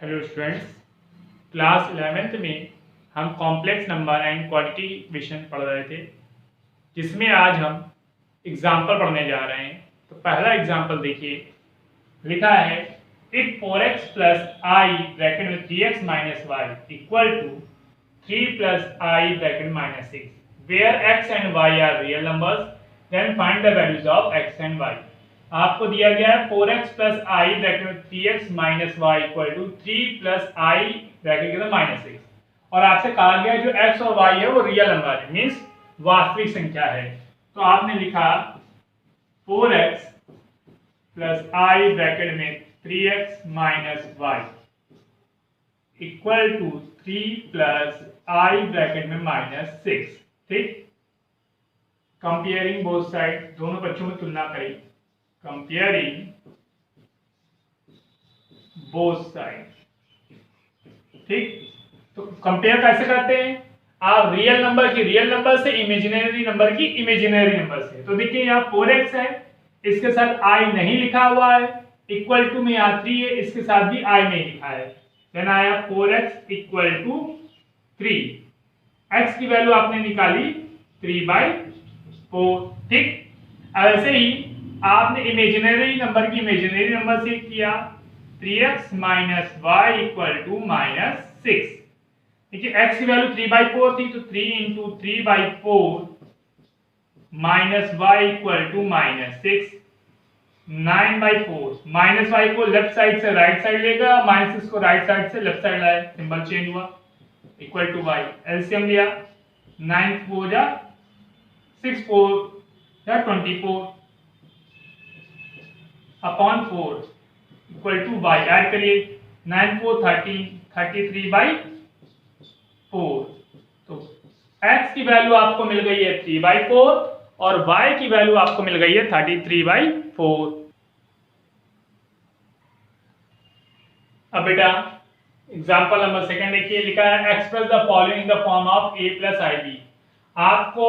Hello students, class 11th में हम complex number and quantity equation पढ़ रहे थे, जिसमें आज हम एग्जाम्पल पढ़ने जा रहे हैं। तो पहला एग्जाम्पल देखिए, लिखा है if 4x plus i bracket में 3x minus y equal to 3 plus i bracket minus 6 where x and y are real numbers then find the values of x and y। आपको दिया गया है 4x प्लस आई ब्रैकेट में 3x minus y equal to 3 plus i bracket के अंदर minus 6, और आपसे कहा गया है जो x और y है वो रियल नंबर है, मीन्स वास्तविक संख्या है। तो आपने लिखा 4x प्लस आई ब्रैकेट में 3x minus y equal to 3 plus i bracket में माइनस 6। ठीक, कंपेयरिंग बोथ साइड, दोनों बच्चों में तुलना करी, कंपेयरिंग बोथ साइड। ठीक, तो कंपेयर कैसे करते हैं? आप रियल नंबर की रियल नंबर से, इमेजिनरी नंबर की इमेजिनरी नंबर से। तो देखिए यहाँ 4x है, इसके साथ i नहीं लिखा हुआ है, इक्वल टू में यहाँ 3 है, इसके साथ भी i नहीं लिखा है, देन आया 4x इक्वल टू 3। x की वैल्यू आपने निकाली 3/4। ठीक, ऐसे ही आपने इमेजिनरी नंबर की इमेजिनरी नंबर से किया 3x minus y equal to minus 6। देखिए x की वैल्यू 3/4 थी, तो 3 into 3/4 minus y equal to minus 6, 9/4। Minus y को लेफ्ट साइड से राइट साइड लेगा, माइनस 6 को राइट साइड से लेफ्ट साइड लाए, सिंबल चेंज हुआ, इक्वल टू वाई। एलसीएम लिया, 9 4 जा 6 4 या 24 upon 4 equal to y. Add करिए, 9 4 13, 33/4। तो x की वैल्यू आपको मिल गई है 3/4 और y की वैल्यू आपको मिल गई है 33/4। अब बेटा एग्जांपल नंबर सेकंड देखिए, लिखा है express the following in the form of a plus i b. आपको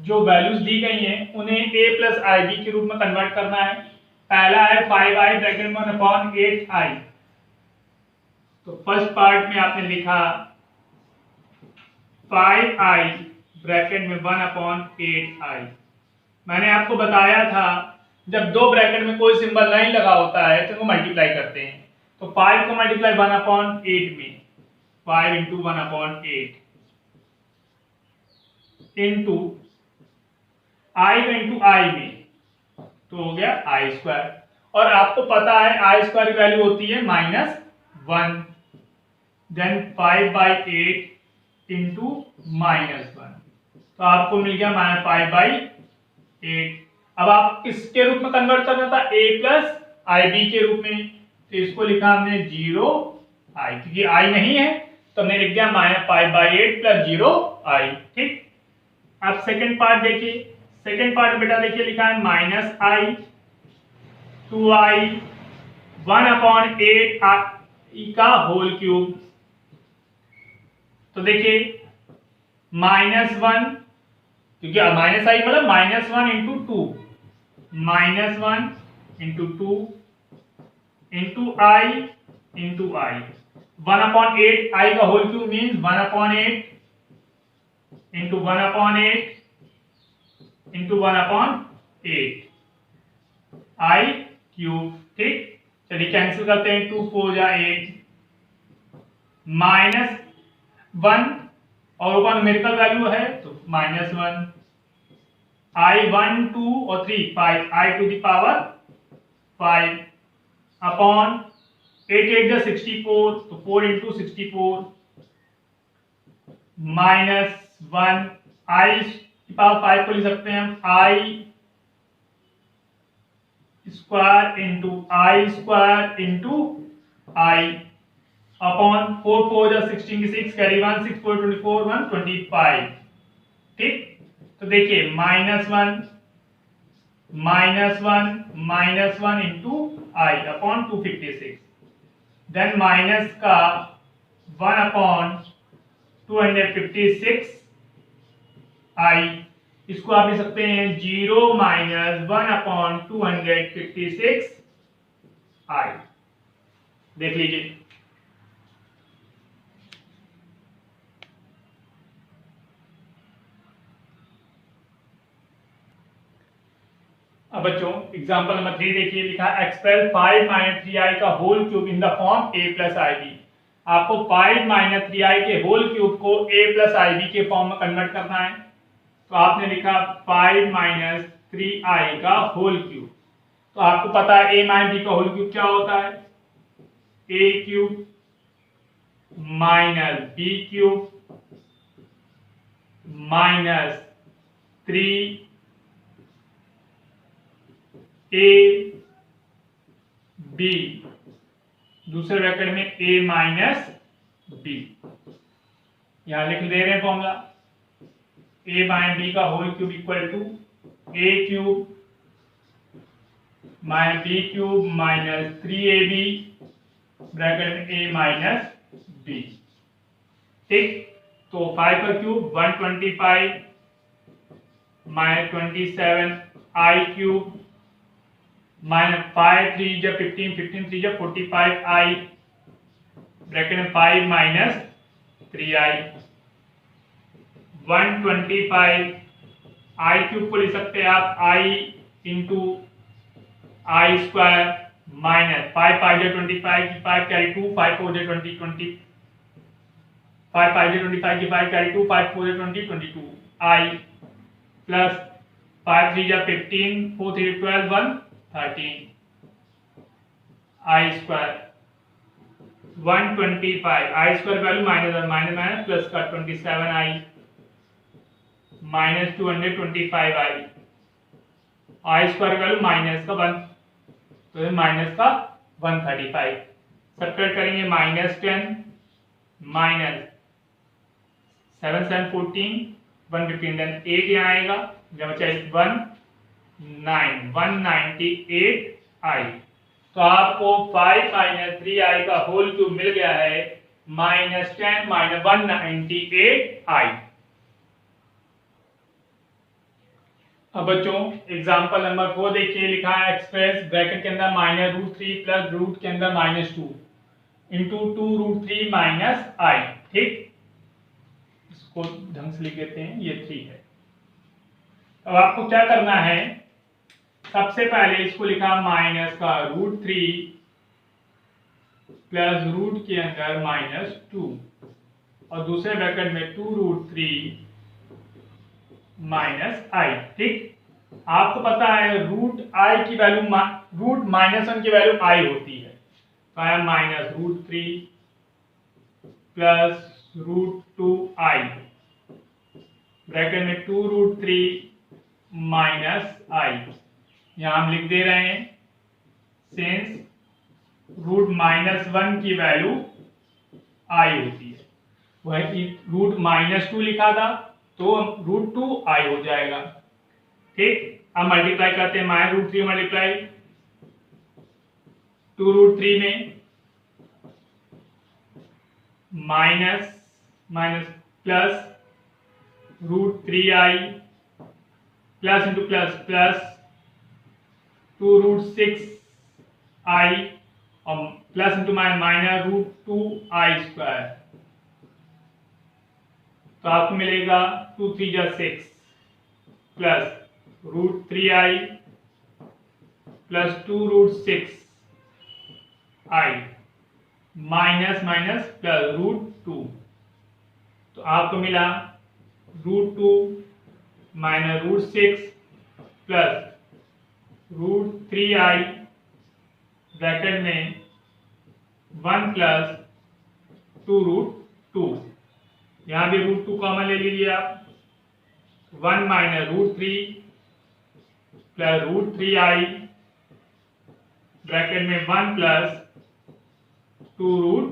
जो वैल्यूज दी गई हैं उन्हें a प्लस आई बी के रूप में कन्वर्ट करना है। पहला है 5i ब्रैकेट में 1/8i। तो फर्स्ट पार्ट में आपने लिखा 5i ब्रैकेट में 1/8i। मैंने आपको बताया था जब दो ब्रैकेट में कोई सिंबल नहीं लगा होता है तो वो मल्टीप्लाई करते हैं। तो 5 को मल्टीप्लाई 1/8 में, 5 इंटू 1/8 इंटू i इंटू आई में, तो हो गया आई स्क्वायर। और आपको पता है आई स्क्वायर की वैल्यू होती है -1, देन 5/8 इंटू -1, तो आपको मिल गया -5/8। अब आप किसके रूप में कन्वर्ट करना था? a प्लस आई बी के रूप में, तो इसको लिखा हमने 0i, क्योंकि i नहीं है तो हमने लिख दिया -5/8 प्लस 0i। ठीक, अब सेकंड पार्ट देखिए, सेकंड पार्ट बेटा देखिए लिखा है -i 2i 1/8 का होल क्यूब। तो देखिए -1, क्योंकि माइनस आई मतलब -1 into 2, -1 into 2 into i into i, 1/8 i का whole cube means 1/8 into 1/8 into 1/8 i cube. ठीक, चलिए कैंसिल करते हैं, 2 4 जा 8, -1 और ऊपर न्यूमेरिकल वैल्यू है तो -1, i 1 2 और 3 5, i to the power 5 upon 8 8 जा 64, तो 4 इंटू 64 -1, i की पावर 5 को लिख सकते हैं हम i square into i upon 4 4 जा 16 की 6 कैरी 1 6 4 24 1 25। ठीक, तो देखिए -1 into i upon 256, then minus का 1/256 i, इसको आप लिख सकते हैं 0 - 1/256 i। देख लीजिए एग्जाम्पल नंबर 3 देखिए, लिखा एक्सप्रेस 5 माइनस 3i का whole cube in the form a plus i b. आपको 5 माइनस 3i के होल क्यूब को a प्लस आई बी के फॉर्म में कन्वर्ट करना है। तो आपने लिखा 5 माइनस 3i का होल क्यूब। तो आपको पता है a माइनस b का होल क्यूब क्या होता है, a cube minus b cube minus 3 a b, दूसरे ब्रैकेट में a माइनस b। यहां लिख दे रहे हैं फॉर्मूला, a माइनस b का whole cube equal to a cube minus b cube minus 3ab bracket में a माइनस b। ठीक, तो 5 का क्यूब 125 माइनस 27 i क्यूब माइनस 5 3 जब 15 15 3 जब 45 i ब्रैकेट में 5 माइनस 3i। 125 i क्यूब को लिख सकते हैं आप i into I square minus 5 5 जो 25 की 5 कैरी 2 5 4 जो 20 20 5 5 जो 25 की 5 कैरी 2 5 4 जो 20 22 i प्लस 5 3 जो 15 4 3 12 1 13 i square 125 i square value minus minus minus plus का 27i minus 225i i square value minus का 1, तो माइनस का 135 सब्ट्रैक्ट करेंगे माइनस 10 माइनस 7 7 14 115 देन 8 यहाँ आएगा, जब बचा 198 i। तो आपको 5 माइनस 3i का होल क्यूब मिल गया है माइनस 10 माइनस 198 i। अब बच्चों एग्जांपल नंबर 4 देखिए, लिखा है एक्सप्रेस ब्रैकेट के अंदर माइनस रूट 3 प्लस रूट के अंदर माइनस 2 इंटू 2 रूट 3 माइनस आई। ठीक, इसको ढंग से लिख देते हैं, ये 3 है। अब आपको क्या करना है, सबसे पहले इसको लिखा माइनस का रूट 3 प्लस रूट के अंदर माइनस 2 और दूसरे ब्रैकेट में 2 रूट 3 माइनस आई। ठीक, आपको पता है रूट आई की वैल्यू रूट माइनस 1 की वैल्यू आई होती है, तो आया माइनस रूट 3 प्लस रूट 2 आई ब्रैकेट में 2 रूट 3 माइनस आई। यहां हम लिख दे रहे हैं सिंस रूट माइनस 1 की वैल्यू आई होती है, वही रूट माइनस 2 लिखा था तो रूट 2 आई हो जाएगा। ठीक, अब मल्टीप्लाई करते हैं, माइनस रूट 3 मल्टीप्लाई 2 रूट 3 में minus minus plus root 3i plus into plus plus 2 root 6i और plus into minus root 2i square. तो आपको मिलेगा 2 3 जा 6 plus root 3i plus 2 root 6i minus minus plus root 2। तो आपको मिला root 2 minus root 6 plus root 3i bracket में 1 plus 2 root 2। यहां भी रूट 2 कॉमन ले लीजिए आप, 1 minus root 3 plus root 3i bracket में 1 प्लस 2 रूट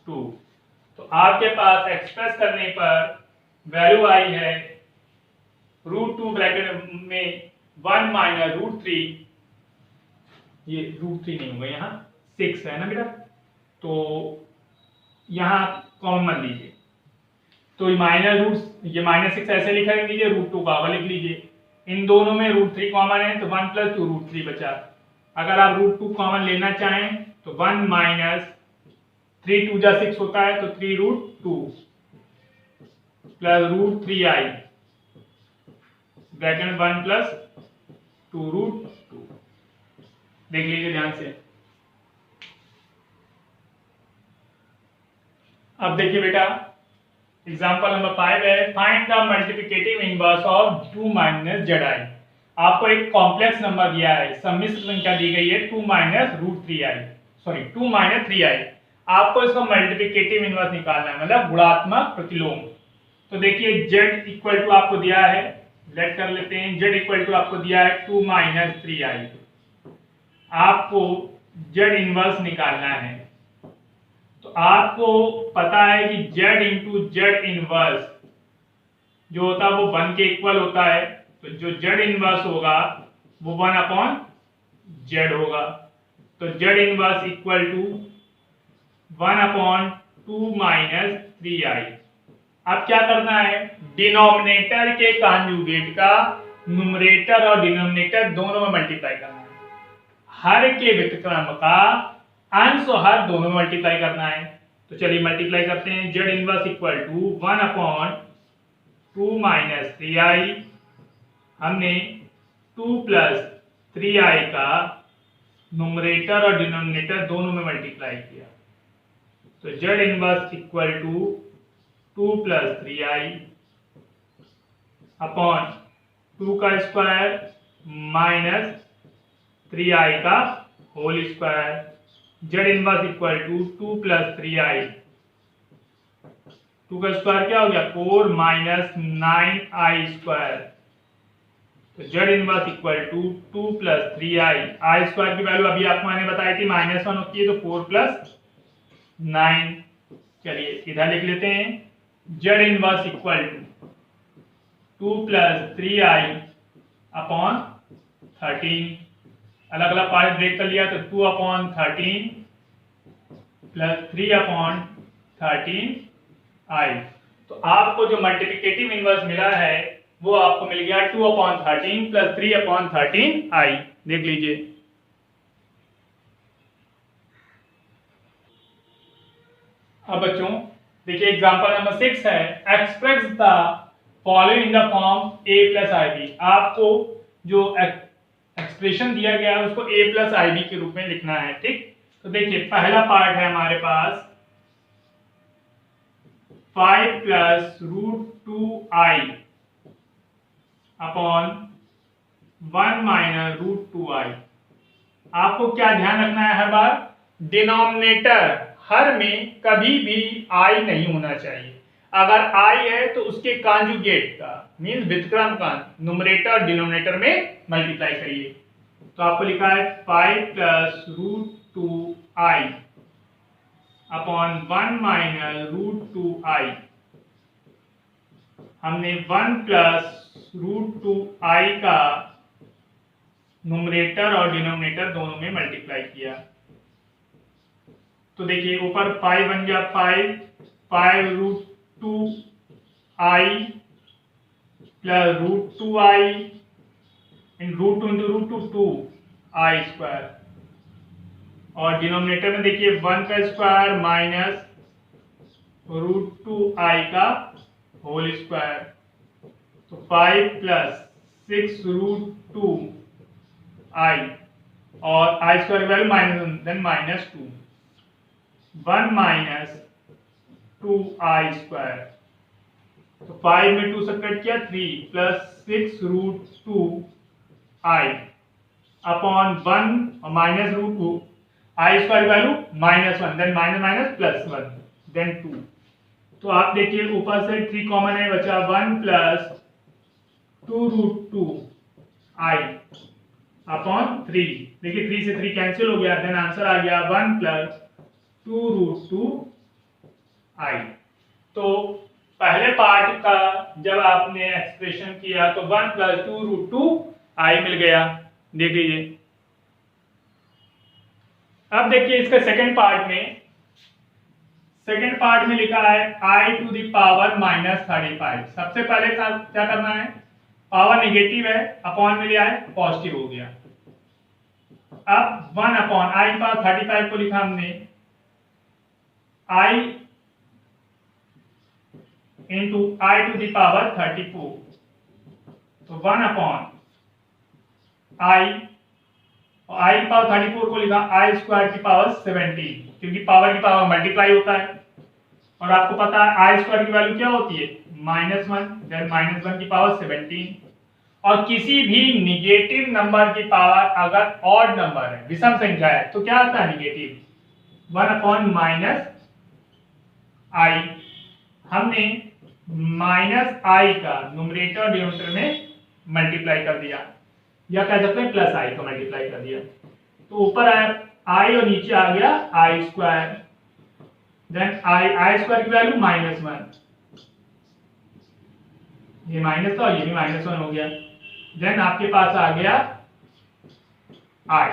2। तो आपके पास एक्सप्रेस करने पर वैल्यू आई है रूट 2 ब्रैकेट में 1 माइनस रूट 3, ये रूट 3 नहीं होगा, यहाँ 6 है ना बेटा, तो यहाँ कॉमन लीजिए, तो माइनस रूट ये माइनस 6 ऐसे लिखा लीजिए, रूट 2 बाबा लिख लीजिए। इन दोनों में रूट 3 कॉमन है तो 1 प्लस 2 रूट 3 बचा। अगर आप रूट 2 कॉमन लेना चाहें तो 1 माइनस 3 2 जा 6 होता है, तो 3 root 2 plus root 3i bracket में 1 प्लस 2 रूट 2। देख लीजिए ध्यान से। अब देखिए बेटा, एग्जाम्पल नंबर 5 है, find the multiplicative inverse of 2 minus Z I. आपको एक कॉम्प्लेक्स नंबर दिया है, सम्मिश्र संख्या दी गई है 2 minus root 3i, sorry 2 minus 3i। आपको इसका मल्टीप्लिकेटिव इनवर्स निकालना है, मतलब गुणात्मक प्रतिलोम। तो देखिए z इक्वल टू आपको दिया है, लेट कर लेते हैं, z इक्वल टू आपको दिया है 2 माइनस 3i। आपको z इनवर्स निकालना है। तो आपको पता है कि z इंटू जेड इनवर्स जो होता है वो 1 के इक्वल होता है। तो जो z इनवर्स होगा वो 1 अपॉन z होगा। तो z inverse equal to 1 upon 2 minus 3i। अब क्या करना है, डिनोमिनेटर के कॉन्जुगेट का न्यूमरेटर और डिनोमिनेटर दोनों में मल्टीप्लाई करना है। हर के व्युत्क्रम का अंश और हर दोनों में मल्टीप्लाई करना है। तो चलिए मल्टीप्लाई करते हैं। z inverse equal to 1 upon 2 minus 3i। हमने 2 प्लस 3i का न्यूमरेटर और डिनोमिनेटर दोनों में मल्टीप्लाई किया। तो z inverse equal to 2 plus 3i upon 2 का स्क्वायर माइनस 3i का whole square. z inverse equal to 2 plus 3i, 2 का स्क्वायर क्या हो गया 4 माइनस 9i स्क्वायर। तो z inverse equal to 2 plus 3i, i square की वैल्यू अभी आपको मैंने बताई थी -1 होती है, तो 4 प्लस 9। चलिए इधर लिख लेते हैं, z inverse equal to 2 plus 3i upon 13। अलग अलग पार्ट ब्रेक कर लिया, तो 2 अपॉन 13 प्लस 3 अपॉन 13i। तो आपको जो मल्टीप्लिकेटिव इनवर्स मिला है वो आपको मिल गया 2 अपॉन 13 प्लस 3 अपॉन 13i। देख लीजिए। अब बच्चों देखिए एग्जांपल नंबर 6 है, express the following in the form a plus ib। आपको जो एक्सप्रेशन दिया गया है उसको a प्लस ib के रूप में लिखना है, ठीक। तो देखिए पहला पार्ट है हमारे पास 5 plus root 2i upon 1 minus root 2i। आपको क्या ध्यान रखना है, हर बार डिनोमिनेटर हर में कभी भी i नहीं होना चाहिए। अगर i है तो उसके कॉन्जुगेट का मींस व्युत्क्रम का न्यूमरेटर डिनोमिनेटर में मल्टीप्लाई करिए। तो आपको लिखा है 5 plus root 2i upon 1 minus root 2i। हमने 1 प्लस रूट 2i का न्यूमरेटर और डिनोमिनेटर दोनों में मल्टीप्लाई किया। तो देखिए ऊपर 5 बन गया 5 root 2i plus root 2i in root 2 into root 2 i square, और डिनोमिनेटर में देखिए 1 का स्क्वायर माइनस रूट 2i का होल स्क्वायर। तो 5 प्लस 6 रूट 2i और i square value minus then minus 2, 1 minus 2i square. तो 5 में 2 से कट किया 3 प्लस 6 रूट 2i अपॉन 1 और minus root 2 i square value -1 then minus minus plus 1 then 2। तो आप देखिए ऊपर से 3 कॉमन है, बचा 1 प्लस 2 रूट 2i अपॉन 3। देखिए 3 से 3 कैंसिल हो गया, देन आंसर आ गया 1 प्लस 2 रूट 2i। तो पहले पार्ट का जब आपने एक्सप्रेशन किया तो 1 प्लस 2 रूट 2i मिल गया। देख लीजिए। अब देखिए इसका सेकंड पार्ट में लिखा है i टू द पावर -35। सबसे पहले क्या करना है, पावर नेगेटिव है, अपॉन में लिया है पॉजिटिव हो गया। अब 1 अपॉन i पावर 35 को लिखा हमने i into i to the power 34। तो 1 अपॉन i और आई की पावर 34 को लिखा आई स्क्वायर की पावर 17, क्योंकि पावर की पावर मल्टीप्लाई होता है और आपको पता है आई स्क्वायर की वैल्यू क्या होती है -1, देन -1 की पावर 17। और किसी भी निगेटिव नंबर की पावर अगर ऑड नंबर है, विषम संख्या है, तो क्या आता है निगेटिव 1/-i। हमने -i का न्यूमरेटर डिनोमिनेटर में मल्टीप्लाई कर दिया, या कह सकते हैं +i का मल्टीप्लाई कर दिया, तो ऊपर आया i और नीचे आ गया i square, then i square की वैल्यू -1, ये माइनस था और ये भी -1 हो गया, देन आपके पास आ गया i।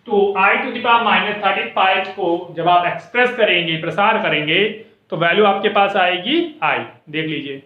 तो i⁻35 को जब आप एक्सप्रेस करेंगे, प्रसार करेंगे, तो वैल्यू आपके पास आएगी i। देख लीजिए